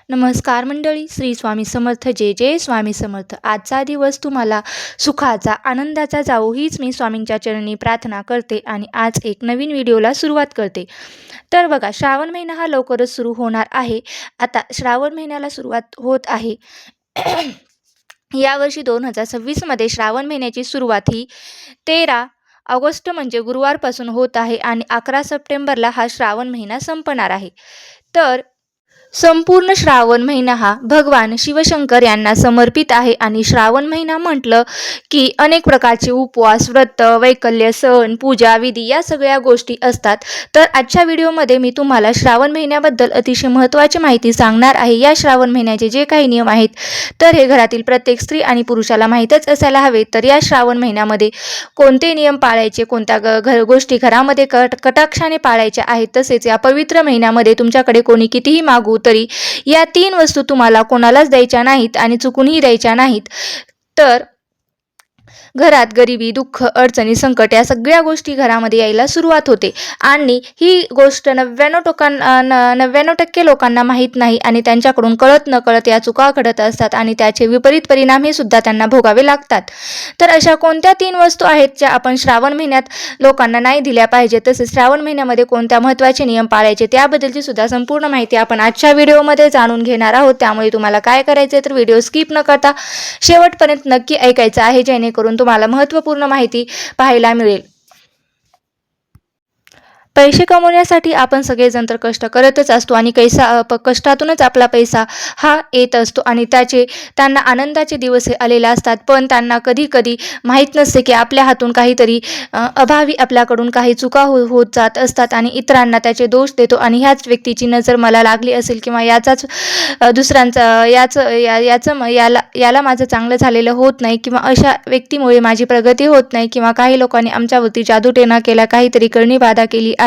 नमस्कार मंडळी, श्री स्वामी समर्थ. जय जय स्वामी समर्थ. आजचा दिवस तुम्हाला सुखाचा, आनंदाचा जावो हीच मी स्वामींच्या चरणी प्रार्थना करते आणि आज एक नवीन व्हिडिओला सुरुवात करते. तर बघा, श्रावण महिना हा लवकरच सुरू होणार आहे. आता श्रावण महिन्याला सुरुवात होत आहे. यावर्षी 2026 मध्ये श्रावण महिन्याची सुरुवात ही 13 ऑगस्ट म्हणजे गुरुवारपासून होत आहे आणि 11 सप्टेंबरला हा श्रावण महिना संपणार आहे. तर संपूर्ण श्रावण महिना हा भगवान शिवशंकर यांना समर्पित आहे आणि श्रावण महिना म्हटलं की अनेक प्रकारचे उपवास, व्रत, वैकल्य, सण, पूजा, विधी या सगळ्या गोष्टी असतात. तर आजच्या व्हिडिओमध्ये मी तुम्हाला श्रावण महिन्याबद्दल अतिशय महत्त्वाची माहिती सांगणार आहे. या श्रावण महिन्याचे जे काही नियम आहेत तर हे घरातील प्रत्येक स्त्री आणि पुरुषाला माहीतच असायला हवे. तर या श्रावण महिन्यामध्ये कोणते नियम पाळायचे, कोणत्या गोष्टी घरामध्ये कटाक्षाने पाळायच्या आहेत, तसेच या पवित्र महिन्यामध्ये तुमच्याकडे कोणी कितीही मागू तरी या 3 वस्तू तुम्हाला कोणालाच द्यायच्या नाहीत आणि चुकूनही द्यायच्या नाहीत. तर घरात गरिबी, दुःख, अडचणी, संकट या सगळ्या गोष्टी घरामध्ये यायला सुरुवात होते आणि ही गोष्ट 99% लोकांना माहीत नाही आणि त्यांच्याकडून कळत नकळत या चुका घडत असतात आणि त्याचे विपरीत परिणाम हे सुद्धा त्यांना भोगावे लागतात. तर अशा कोणत्या 3 वस्तू आहेत ज्या आपण श्रावण महिन्यात लोकांना नाही दिल्या पाहिजे, तसेच श्रावण महिन्यामध्ये कोणत्या महत्त्वाचे नियम पाळायचे त्याबद्दलची सुद्धा संपूर्ण माहिती आपण आजच्या व्हिडिओमध्ये जाणून घेणार आहोत. त्यामुळे तुम्हाला काय करायचे तर व्हिडिओ स्किप न करता शेवटपर्यंत नक्की ऐकायचा आहे, जेणेकरून तुम्हाला महत्त्वपूर्ण माहिती पाहायला मिळेल. पैसे कमवण्यासाठी आपण सगळेजण तर कष्ट करतच असतो आणि कष्टातूनच आपला पैसा हा येत असतो आणि त्यांना आनंदाचे दिवस आलेले असतात. पण त्यांना कधी कधी माहीत नसते की आपल्या हातून काहीतरी अभावी आपल्याकडून काही चुका होत जात असतात आणि इतरांना त्याचे दोष देतो आणि ह्याच व्यक्तीची नजर मला लागली असेल किंवा याचाच दुसऱ्यांचा याला माझं चांगलं झालेलं होत नाही किंवा अशा व्यक्तीमुळे माझी प्रगती होत नाही किंवा काही लोकांनी आमच्यावरती जादूटोणा केला, काहीतरी करणी बाधा केली आहे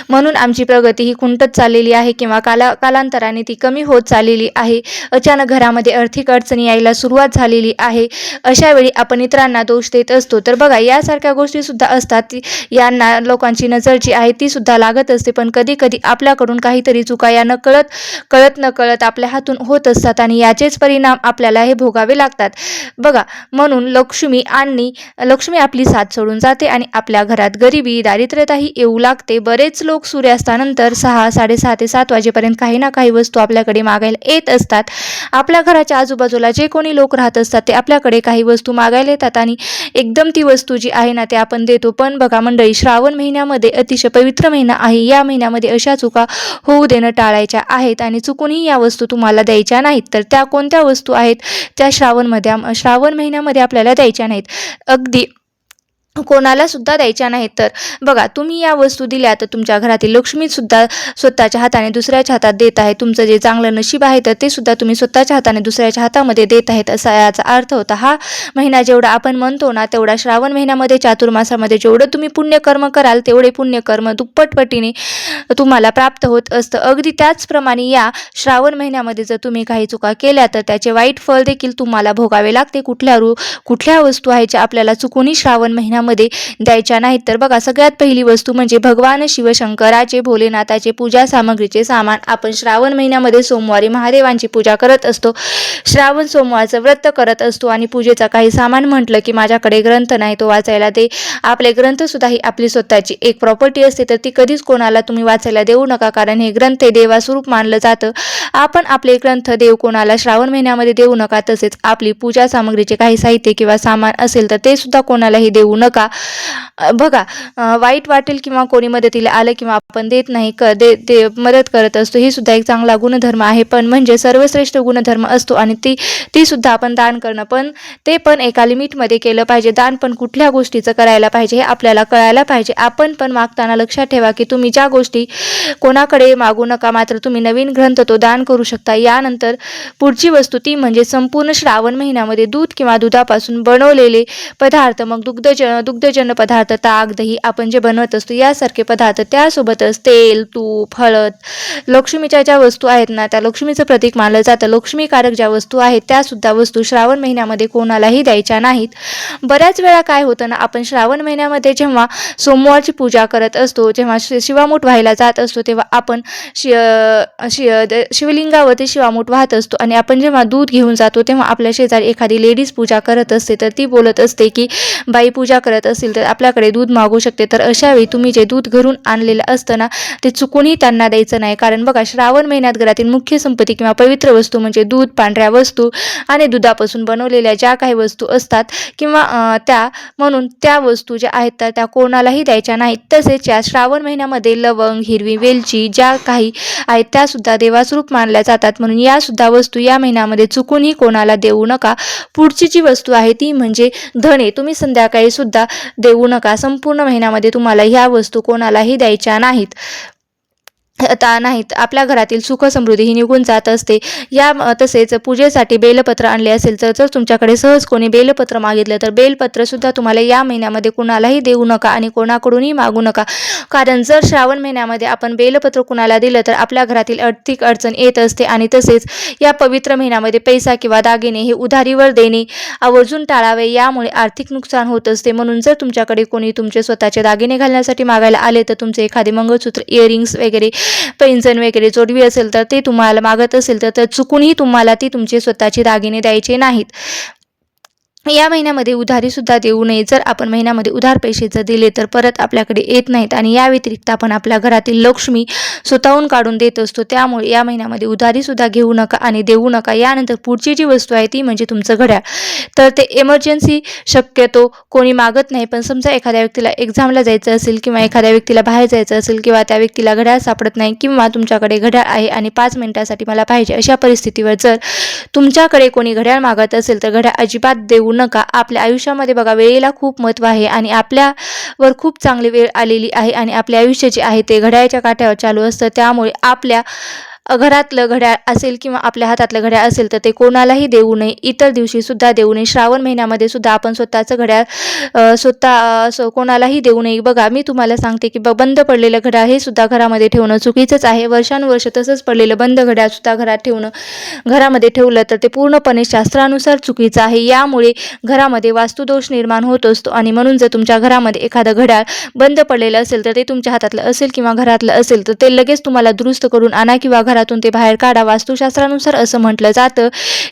म्हणून आमची प्रगती ही खुंटत चाललेली आहे किंवा कालांतराने ती कमी होत चाललेली आहे. अचानक घरामध्ये आर्थिक अडचणी यायला सुरुवात झालेली आहे. अशा वेळी आपण इतरांना दोष देत असतो. तर बघा, यासारख्या गोष्टी सुद्धा असतात. यांना लोकांची नजर जी आहे ती सुद्धा लागत असते. पण कधी कधी आपल्याकडून काहीतरी चुका या कळत नकळत आपल्या हातून होत असतात आणि याचेच परिणाम आपल्याला हे भोगावे लागतात. बघा, म्हणून लक्ष्मी आपली साथ सोडून जाते आणि आपल्या घरात गरिबी, दारिद्र्यताही येऊ लागते. बरेच लोक सूर्यास्तानंतर 6, 6:30 ते 7 वाजेपर्यंत काही ना काही वस्तू आपल्याकडे मागायला येत असतात. आपल्या घराच्या आजूबाजूला जे कोणी लोक राहत असतात ते आपल्याकडे काही वस्तू मागायला येतात आणि एकदम ती वस्तू जी आहे ना ते आपण देतो. पण बघा मंडळी, श्रावण महिन्यामध्ये अतिशय पवित्र महिना आहे. या महिन्यामध्ये अशा चुका होऊ देणं टाळायच्या आहेत आणि चुकूनही या वस्तू तुम्हाला द्यायच्या नाहीत. तर त्या कोणत्या वस्तू आहेत त्या श्रावण महिन्यामध्ये आपल्याला द्यायच्या नाहीत, अगदी कोणाला सुद्धा द्यायच्या नाहीत. तर बघा, तुम्ही या वस्तू दिल्या तर तुमच्या घरातील लक्ष्मी सुद्धा स्वतःच्या हाताने दुसऱ्याच्या हातात देत आहे. तुमचं जे चांगलं नशीब आहे तर ते सुद्धा तुम्ही स्वतःच्या हाताने दुसऱ्याच्या हातामध्ये देत आहेत, असा याचा अर्थ होता. हा महिना जेवढा आपण म्हणतो ना तेवढा श्रावण महिन्यामध्ये, चातुर्मासामध्ये जेवढं तुम्ही पुण्यकर्म कराल तेवढे पुण्यकर्म दुप्पटपटीने तुम्हाला प्राप्त होत असतं. अगदी त्याचप्रमाणे या श्रावण महिन्यामध्ये जर तुम्ही काही चुका केल्या तर त्याचे वाईट फळ देखील तुम्हाला भोगावे लागते. कुठल्या वस्तू आहेत ज्या आपल्याला चुकूनही श्रावण महिन्यामध्ये द्यायच्या नाहीत. तर बघा, सगळ्यात पहिली वस्तू म्हणजे भगवान शिवशंकराचे, भोलेनाथाचे पूजा सामग्रीचे सामान. आपण श्रावण महिन्यामध्ये सोमवारी महादेवांची पूजा करत असतो, श्रावण सोमवारचं व्रत करत असतो आणि पूजेचा काही सामान म्हटलं की माझ्याकडे ग्रंथ नाही तो वाचायला दे. आपले ग्रंथ सुद्धा ही आपली स्वतःची एक प्रॉपर्टी असते. तर ती कधीच कोणाला तुम्ही वाचायला देऊ नका, कारण हे ग्रंथ हे देवास्वरूप मानलं जातं. आपण आपले ग्रंथ देव कोणाला श्रावण महिन्यामध्ये देऊ नका. तसेच आपली पूजा सामग्रीचे काही साहित्य किंवा सामान असेल तर ते सुद्धा कोणालाही देऊ नका. बघा, वाईट वाटेल किंवा कोणी मदतीला आलं किंवा आपण देत नाही, मदत करत असतो, ही सुद्धा एक चांगला गुणधर्म आहे. पण म्हणजे सर्वश्रेष्ठ गुणधर्म असतो आणि ती सुद्धा आपण दान करणं, पण ते पण एका लिमिटमध्ये केलं पाहिजे. दान पण कुठल्या गोष्टीचं करायला पाहिजे हे आपल्याला कळायला पाहिजे. आपण पण मागताना लक्षात ठेवा की तुम्ही ज्या गोष्टी कोणाकडे मागू नका, मात्र तुम्ही नवीन ग्रंथ तो दान करू शकता. यानंतर पुढची वस्तू ती म्हणजे संपूर्ण श्रावण महिन्यामध्ये दूध किंवा दुधापासून बनवलेले पदार्थ, मग दुग्धजन्य पदार्थ, ताक, दही आपण जे बनवत असतो यासारखे पदार्थ, त्यासोबतच तेल, तूप, हळद, लक्ष्मीच्या ज्या वस्तू आहेत ना, त्या लक्ष्मीचं प्रतीक मानलं जातं. लक्ष्मीकारक ज्या वस्तू आहेत त्यासुद्धा वस्तू श्रावण महिन्यामध्ये कोणालाही द्यायच्या नाहीत. बऱ्याच वेळा काय होतं ना, आपण श्रावण महिन्यामध्ये जेव्हा सोमवारची पूजा करत असतो, जेव्हा शिवामूठ व्हायला जात असतो, तेव्हा आपण शिवलिंगावरती शिवामूठ वाहत असतो आणि आपण जेव्हा दूध घेऊन जातो तेव्हा आपल्या शेजारी एखादी लेडीज पूजा करत असते, तर ती बोलत असते की बाई पूजा करत असेल तर आपल्याकडे दूध मागू शकते. तर अशा वेळी तुम्ही जे दूध घरून आणलेलं असतं ना, ते चुकूनही त्यांना द्यायचं नाही. कारण बघा, श्रावण महिन्यात घरातील मुख्य संपत्ती किंवा पवित्र वस्तू म्हणजे दूध, पांढऱ्या वस्तू आणि दुधापासून बनवलेल्या ज्या काही वस्तू असतात किंवा म्हणून त्या वस्तू ज्या आहेत तर त्या कोणालाही द्यायच्या नाहीत. तसेच या श्रावण महिन्यामध्ये लवंग, हिरवी वेलची ज्या काही आहेत त्यासुद्धा देवाचं रूप मानल्या जातात. म्हणून यासुद्धा वस्तू या महिन्यामध्ये चुकूनही कोणाला देऊ नका. पुढची जी वस्तू आहे ती म्हणजे धने. तुम्ही संध्याकाळी सुद्धा देऊ नका. संपूर्ण महिन्यामध्ये तुम्हाला ह्या वस्तू कोणालाही द्यायच्या नाहीत. आपल्या घरातील सुख समृद्धी ही निघून जात असते. तसेच पूजेसाठी बेलपत्र आणले असेल तर जर तुमच्याकडे सहज कोणी बेलपत्र मागितलं तर बेलपत्र सुद्धा तुम्हाला या महिन्यामध्ये कुणालाही देऊ नका आणि कोणाकडूनही मागू नका. कारण जर श्रावण महिन्यामध्ये आपण बेलपत्र कुणाला दिलं तर आपल्या घरातील आर्थिक अडचण येत असते आणि तसेच या पवित्र महिन्यामध्ये पैसा किंवा दागिने हे उधारीवर देणे आवर्जून टाळावे. यामुळे आर्थिक नुकसान होत असते. म्हणून जर तुमच्याकडे कोणी तुमचे स्वतःचे दागिने घालण्यासाठी मागायला आले तर तुमचे एखादे मंगळसूत्र, इयरिंग्स वगैरे, पैंजण वगैरे, जोडवी असेल तर ते तुम्हाला मागत असेल तर चुकूनही तुम्हाला ती तुमचे स्वतःचे दागिने द्यायचे नाहीत. या महिन्यामध्ये उधारी सुद्धा देऊ नये. जर आपण महिन्यामध्ये उधार पैसे जर दिले तर परत आपल्याकडे येत नाहीत आणि या व्यतिरिक्त आपण आपल्या घरातील लक्ष्मी स्वतःहून काढून देत असतो. त्यामुळे या महिन्यामध्ये उधारी सुद्धा घेऊ नका आणि देऊ नका. यानंतर पुढची जी वस्तू आहे ती म्हणजे तुमचं घड्याळ. तर ते इमर्जन्सी शक्यतो कोणी मागत नाही, पण समजा एखाद्या व्यक्तीला एक्झामला जायचं असेल किंवा एखाद्या व्यक्तीला बाहेर जायचं असेल किंवा त्या व्यक्तीला घड्याळ सापडत नाही किंवा तुमच्याकडे घड्याळ आहे आणि 5 मिनिटासाठी मला पाहिजे, अशा परिस्थितीवर जर तुमच्याकडे कोणी घड्याळ मागत असेल तर घड्याळ अजिबात देऊ नका. आपल्या आयुष्यामध्ये बघा, वेळेला खूप महत्त्व आहे आणि आपल्यावर खूप चांगली वेळ आलेली आहे आणि आपले आयुष्य जे आहे ते घड्याळाच्या काठ्यावर चालू असतं. त्यामुळे आपल्या घरातलं घड्याळ असेल किंवा आपल्या हातातलं घड्याळ असेल तर ते कोणालाही देऊ नये. इतर दिवशी सुद्धा देऊ नये. श्रावण महिन्यामध्ये सुद्धा आपण स्वतःचं घड्याळ कोणालाही देऊ नये. बघा, मी तुम्हाला सांगते की बंद पडलेलं घड्याळ हे सुद्धा घरामध्ये ठेवणं चुकीचंच आहे. वर्षानुवर्ष तसंच पडलेलं बंद घड्याळ सुद्धा घरामध्ये ठेवलं तर ते पूर्णपणे शास्त्रानुसार चुकीचं आहे. यामुळे घरामध्ये वास्तुदोष निर्माण होत असतो आणि म्हणून जर तुमच्या घरामध्ये एखादं घड्याळ बंद पडलेलं असेल तर ते तुमच्या हातातलं असेल किंवा घरातलं असेल तर ते लगेच तुम्हाला दुरुस्त करून आणा किंवा घरातून ते बाहेर काढा. वास्तुशास्त्रानुसार असं म्हटलं जातं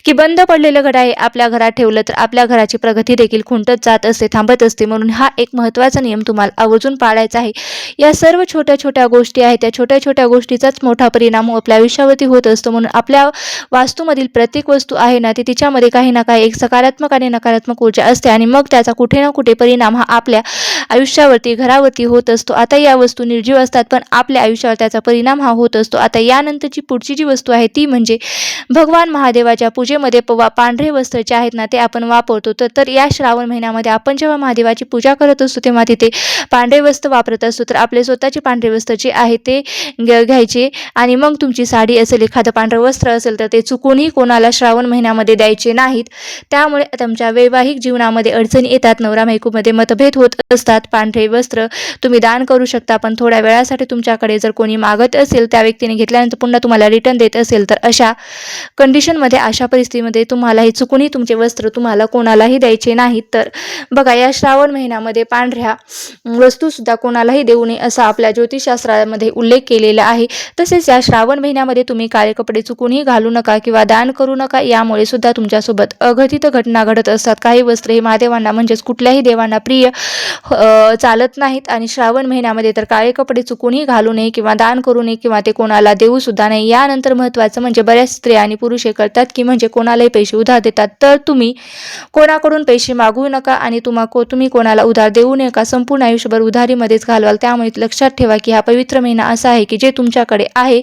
की बंद पडलेलं घड्याळ आपल्या घरात ठेवलं तर आपल्या घराची प्रगती देखील खुंटत जात असते, थांबत असते. म्हणून हा एक महत्त्वाचा नियम तुम्हाला आवर्जून पाळायचा आहे. या सर्व छोट्या छोट्या गोष्टी आहेत, त्या छोट्या छोट्या गोष्टीचाच मोठा परिणाम आपल्या आयुष्यावरती होत असतो. म्हणून आपल्या वास्तूमधील प्रत्येक वस्तू आहे ना, ती तिच्यामध्ये काही ना काही एक सकारात्मक आणि नकारात्मक ऊर्जा असते आणि मग त्याचा कुठे ना कुठे परिणाम हा आपल्या आयुष्यावरती, घरावरती होत असतो. आता या वस्तू निर्जीव असतात पण आपल्या आयुष्यावर त्याचा परिणाम हा होत असतो. आता यानंतरची पुढची जी वस्तू आहे ती म्हणजे भगवान महादेवाच्या पूजेमध्ये पांढरे वस्त्र जे आहेत ना ते आपण वापरतो. तर या श्रावण महिन्यामध्ये आपण जेव्हा महादेवाची पूजा करत असतो तेव्हा तिथे पांढरे वस्त्र वापरत असतो. तर आपले स्वतःचे पांढरे वस्त्र जे आहे ते घ्यायचे आणि मग तुमची साडी असेल, एखादं पांढरं वस्त्र असेल तर ते चुकूनही कोणाला श्रावण महिन्यामध्ये द्यायचे नाहीत. त्यामुळे तुमच्या वैवाहिक जीवनामध्ये अडचणी येतात, नवरा बायकोमध्ये मतभेद होत असतात. पांढरे वस्त्र तुम्ही दान करू शकता, पण थोड्या वेळासाठी तुमच्याकडे जर कोणी मागत असेल, त्या व्यक्तीने घेतल्यानंतर पुन्हा तुम्हाला रिटर्न देत असेल तर अशा कंडिशनमध्ये, अशा परिस्थितीमध्ये तुम्हालाही चुकूनही तुमचे वस्त्र तुम्हाला कोणालाही द्यायचे नाहीत. तर बघा, या श्रावण महिन्यामध्ये पांढऱ्या वस्तूसुद्धा कोणालाही देऊ नये असा आपल्या ज्योतिषशास्त्रामध्ये उल्लेख केलेला आहे. तसेच या श्रावण महिन्यामध्ये तुम्ही काळे कपडे चुकूनही घालू नका किंवा दान करू नका. यामुळे सुद्धा तुमच्यासोबत अघटित घटना घडत असतात. काही वस्त्र हे महादेवांना म्हणजेच कुठल्याही देवांना प्रिय चालत नाहीत आणि श्रावण महिन्यामध्ये तर काळे कपडे चुकूनही घालू नये किंवा दान करू नये किंवा ते कोणाला देऊ सुद्धा नाही. यानंतर महत्त्वाचं म्हणजे बऱ्याच स्त्रिया आणि पुरुष हे करतात की म्हणजे कोणालाही पैसे उधार देतात. तर तुम्ही कोणाकडून पैसे मागू नका आणि तुम्ही कोणाला उधार देऊ नका. संपूर्ण आयुष्यभर उधारीमध्येच घालवाल. त्यामुळे लक्षात ठेवा की हा पवित्र महिना असा आहे की जे तुमच्याकडे आहे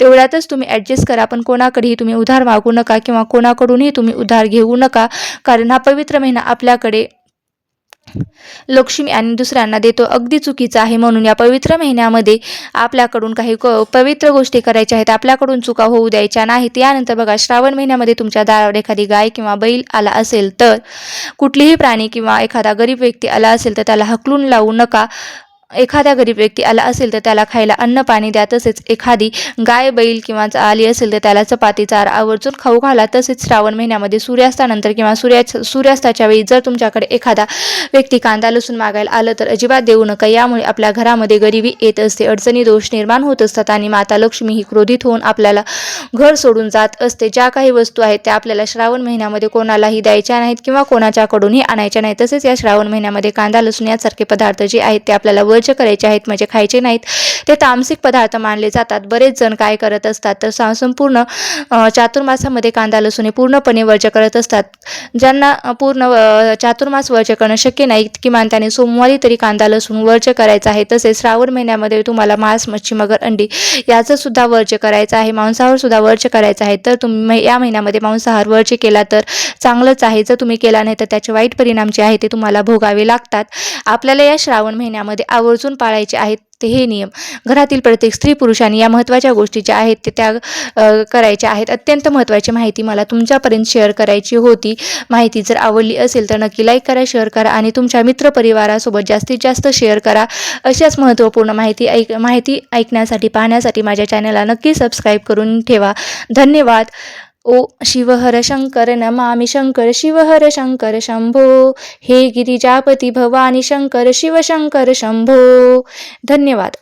तेवढ्यातच तुम्ही ॲडजस्ट करा, पण कोणाकडेही तुम्ही उधार मागू नका किंवा कोणाकडूनही तुम्ही उधार घेऊ नका. कारण हा पवित्र महिना आपल्याकडे लक्ष्मी आणि दुसऱ्यांना देतो अगदी चुकीचं आहे. म्हणून या पवित्र महिन्यामध्ये आपल्याकडून काही पवित्र गोष्टी करायच्या आहेत, आपल्याकडून चुका होऊ द्यायच्या नाहीत. यानंतर बघा, श्रावण महिन्यामध्ये तुमच्या दारावर एखादी गाय किंवा बैल आला असेल तर कुठलीही प्राणी किंवा एखादा गरीब व्यक्ती आला असेल तर त्याला हकलून लावू नका. एखाद्या गरीब व्यक्ती आला असेल तर त्याला खायला अन्न पाणी द्या. तसेच एखादी गाय बैल किंवा आली असेल तर त्याला चपाती चारा आवर्जून खाऊ घाला. तसेच श्रावण महिन्यामध्ये सूर्यास्तानंतर किंवा सूर्यास्ताच्या वेळी जर तुमच्याकडे एखादा व्यक्ती कांदा लसूण मागायला आलं तर अजिबात देऊ नका. यामुळे आपल्या घरामध्ये गरिबी येत असते, अडचणी दोष निर्माण होत असतात आणि माता लक्ष्मी ही क्रोधित होऊन आपल्याला घर सोडून जात असते. ज्या काही वस्तू आहेत त्या आपल्याला श्रावण महिन्यामध्ये कोणालाही द्यायच्या नाहीत किंवा कोणाच्याकडूनही आणायच्या नाहीत. तसेच या श्रावण महिन्यामध्ये कांदा लसूण यासारखे पदार्थ जे आहेत ते आपल्याला वर्ज्य करायचे आहेत, म्हणजे खायचे नाहीत. ते तामसिक पदार्थ मानले जातात. बरेच जण काय करत असतात तर संपूर्ण चातुर्मासामध्ये कांदा लसूण हे पूर्णपणे वर्ज्य करत असतात. ज्यांना पूर्ण चातुर्मास वर्ज्य करणं शक्य नाही, किमान त्याने सोमवारी तरी कांदा लसूण वर्ज्य करायचा आहे. तसेच श्रावण महिन्यामध्ये तुम्हाला मांस मच्छी मगर अंडी याचं सुद्धा वर्ज्य करायचं आहे. मांसाहार सुद्धा वर्ज्य करायचं आहे. तर तुम्ही या महिन्यामध्ये मांसाहार वर्ज्य केला तर चांगलंच आहे. जर तुम्ही केला नाही तर त्याचे वाईट परिणाम जे आहे ते तुम्हाला भोगावे लागतात. आपल्याला या श्रावण महिन्यामध्ये आवर्जून पाळायचे आहेत ते हे नियम. घरातील प्रत्येक स्त्री पुरुषांनी या महत्त्वाच्या गोष्टी ज्या आहेत ते त्या करायच्या आहेत. अत्यंत महत्त्वाची माहिती मला तुमच्यापर्यंत शेअर करायची होती. माहिती जर आवडली असेल तर नक्की लाईक करा, शेअर करा आणि तुमच्या मित्रपरिवारासोबत जास्तीत जास्त शेअर करा. अशाच महत्त्वपूर्ण माहिती ऐकण्यासाठी पाहण्यासाठी माझ्या चॅनलला नक्की सबस्क्राईब करून ठेवा. धन्यवाद. ओ शिवहर शंकर नमामि शंकर शिवहर शंकर शंभो, हे गिरिजापती भवानी शंकर शिव शंकर शंभो. धन्यवाद.